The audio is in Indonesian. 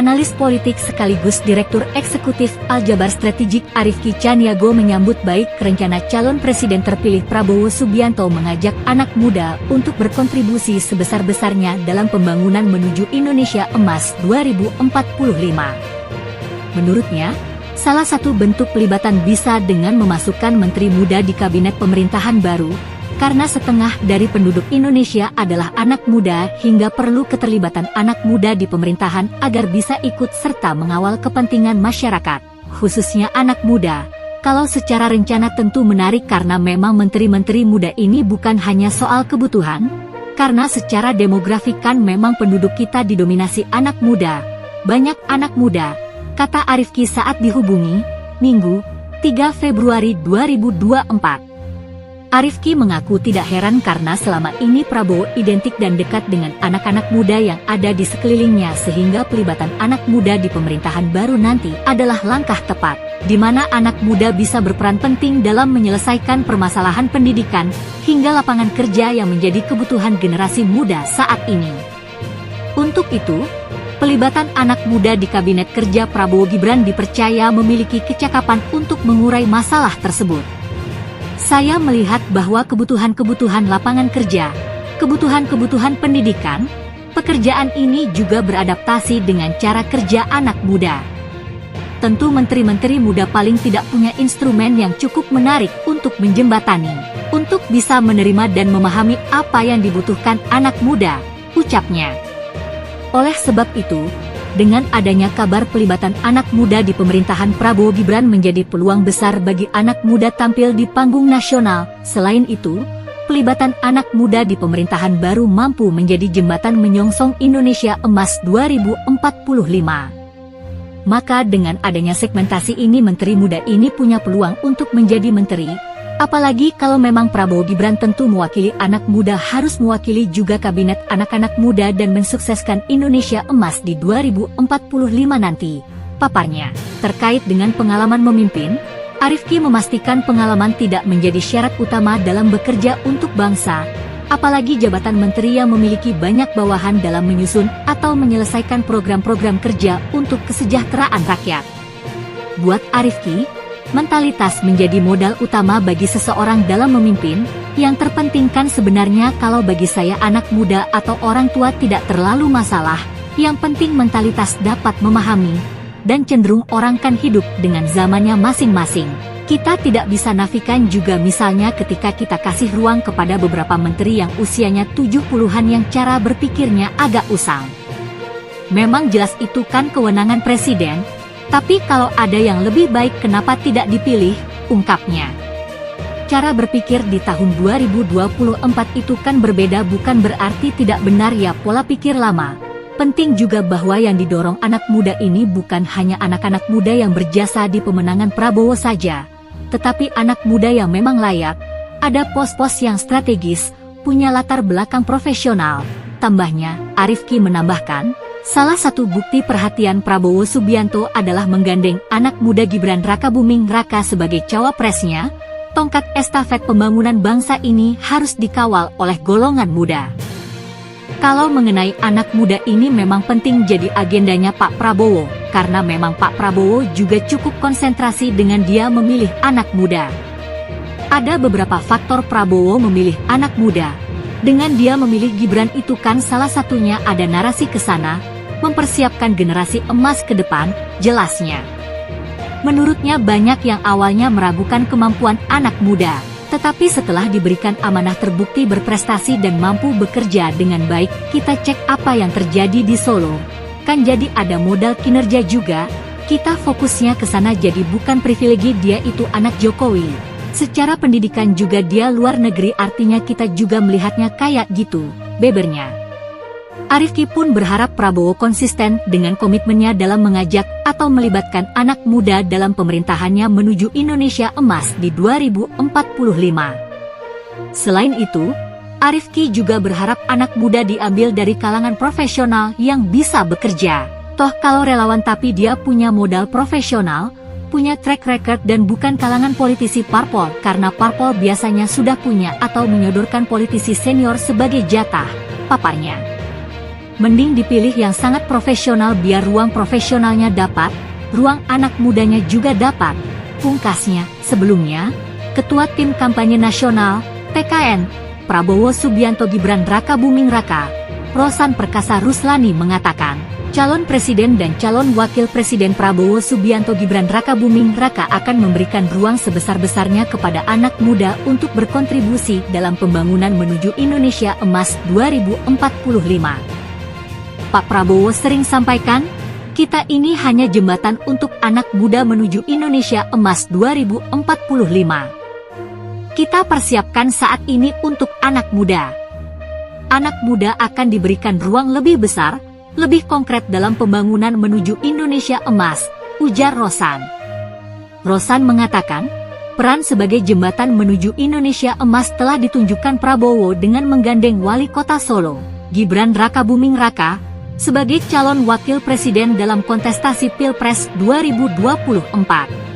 Analis politik sekaligus Direktur Eksekutif Aljabar Strategik Arifki Caniago menyambut baik rencana calon presiden terpilih Prabowo Subianto mengajak anak muda untuk berkontribusi sebesar-besarnya dalam pembangunan menuju Indonesia Emas 2045. Menurutnya, salah satu bentuk pelibatan bisa dengan memasukkan menteri muda di kabinet pemerintahan baru, karena setengah dari penduduk Indonesia adalah anak muda hingga perlu keterlibatan anak muda di pemerintahan agar bisa ikut serta mengawal kepentingan masyarakat, khususnya anak muda. Kalau secara rencana tentu menarik karena memang menteri-menteri muda ini bukan hanya soal kebutuhan, karena secara demografi kan memang penduduk kita didominasi anak muda, banyak anak muda, kata Arifki saat dihubungi, Minggu, 3 Februari 2024. Arifki mengaku tidak heran karena selama ini Prabowo identik dan dekat dengan anak-anak muda yang ada di sekelilingnya sehingga pelibatan anak muda di pemerintahan baru nanti adalah langkah tepat, di mana anak muda bisa berperan penting dalam menyelesaikan permasalahan pendidikan hingga lapangan kerja yang menjadi kebutuhan generasi muda saat ini. Untuk itu, pelibatan anak muda di Kabinet Kerja Prabowo Gibran dipercaya memiliki kecakapan untuk mengurai masalah tersebut. Saya melihat bahwa kebutuhan-kebutuhan lapangan kerja, kebutuhan-kebutuhan pendidikan, pekerjaan ini juga beradaptasi dengan cara kerja anak muda. Tentu menteri-menteri muda paling tidak punya instrumen yang cukup menarik untuk menjembatani, untuk bisa menerima dan memahami apa yang dibutuhkan anak muda, ucapnya. Oleh sebab itu, dengan adanya kabar pelibatan anak muda di pemerintahan Prabowo Gibran menjadi peluang besar bagi anak muda tampil di panggung nasional. Selain itu, pelibatan anak muda di pemerintahan baru mampu menjadi jembatan menyongsong Indonesia Emas 2045. Maka dengan adanya segmentasi ini menteri muda ini punya peluang untuk menjadi menteri. Apalagi kalau memang Prabowo Gibran tentu mewakili anak muda harus mewakili juga kabinet anak-anak muda dan mensukseskan Indonesia Emas di 2045 nanti, paparnya. Terkait dengan pengalaman memimpin, Arifki memastikan pengalaman tidak menjadi syarat utama dalam bekerja untuk bangsa, apalagi jabatan menteri yang memiliki banyak bawahan dalam menyusun atau menyelesaikan program-program kerja untuk kesejahteraan rakyat. Buat Arifki, mentalitas menjadi modal utama bagi seseorang dalam memimpin. Yang terpenting kan sebenarnya kalau bagi saya anak muda atau orang tua tidak terlalu masalah, yang penting mentalitas dapat memahami, dan cenderung orang kan hidup dengan zamannya masing-masing. Kita tidak bisa nafikan juga misalnya ketika kita kasih ruang kepada beberapa menteri yang usianya 70-an yang cara berpikirnya agak usang. Memang jelas itu kan kewenangan presiden, tapi kalau ada yang lebih baik kenapa tidak dipilih, ungkapnya. Cara berpikir di tahun 2024 itu kan berbeda bukan berarti tidak benar ya pola pikir lama. Penting juga bahwa yang didorong anak muda ini bukan hanya anak-anak muda yang berjasa di pemenangan Prabowo saja, tetapi anak muda yang memang layak, ada pos-pos yang strategis, punya latar belakang profesional. Tambahnya, Arifki menambahkan, salah satu bukti perhatian Prabowo Subianto adalah menggandeng anak muda Gibran Rakabuming Raka sebagai cawapresnya. Tongkat estafet pembangunan bangsa ini harus dikawal oleh golongan muda. Kalau mengenai anak muda ini memang penting jadi agendanya Pak Prabowo, karena memang Pak Prabowo juga cukup konsentrasi dengan dia memilih anak muda. Ada beberapa faktor Prabowo memilih anak muda. Dengan dia memilih Gibran itu kan salah satunya ada narasi ke sana, mempersiapkan generasi emas ke depan, jelasnya. Menurutnya banyak yang awalnya meragukan kemampuan anak muda, tetapi setelah diberikan amanah terbukti berprestasi dan mampu bekerja dengan baik, kita cek apa yang terjadi di Solo. Kan jadi ada modal kinerja juga, kita fokusnya ke sana jadi bukan privilegi dia itu anak Jokowi. Secara pendidikan juga dia luar negeri artinya kita juga melihatnya kayak gitu, bebernya. Arifki pun berharap Prabowo konsisten dengan komitmennya dalam mengajak atau melibatkan anak muda dalam pemerintahannya menuju Indonesia Emas di 2045. Selain itu, Arifki juga berharap anak muda diambil dari kalangan profesional yang bisa bekerja. Toh kalau relawan tapi dia punya modal profesional, punya track record dan bukan kalangan politisi parpol karena parpol biasanya sudah punya atau menyodorkan politisi senior sebagai jatah, paparnya. Mending dipilih yang sangat profesional biar ruang profesionalnya dapat, ruang anak mudanya juga dapat. Pungkasnya, sebelumnya, Ketua Tim Kampanye Nasional, TKN, Prabowo Subianto Gibran Raka Buming Raka, Rosan Perkasa Ruslani mengatakan, calon presiden dan calon wakil presiden Prabowo Subianto Gibran Raka Buming Raka akan memberikan ruang sebesar-besarnya kepada anak muda untuk berkontribusi dalam pembangunan menuju Indonesia Emas 2045. Pak Prabowo sering sampaikan, kita ini hanya jembatan untuk anak muda menuju Indonesia Emas 2045. Kita persiapkan saat ini untuk anak muda. Anak muda akan diberikan ruang lebih besar, lebih konkret dalam pembangunan menuju Indonesia Emas, ujar Rosan. Rosan mengatakan, peran sebagai jembatan menuju Indonesia Emas telah ditunjukkan Prabowo dengan menggandeng Wali Kota Solo, Gibran Raka Buming Raka, sebagai calon wakil presiden dalam kontestasi Pilpres 2024.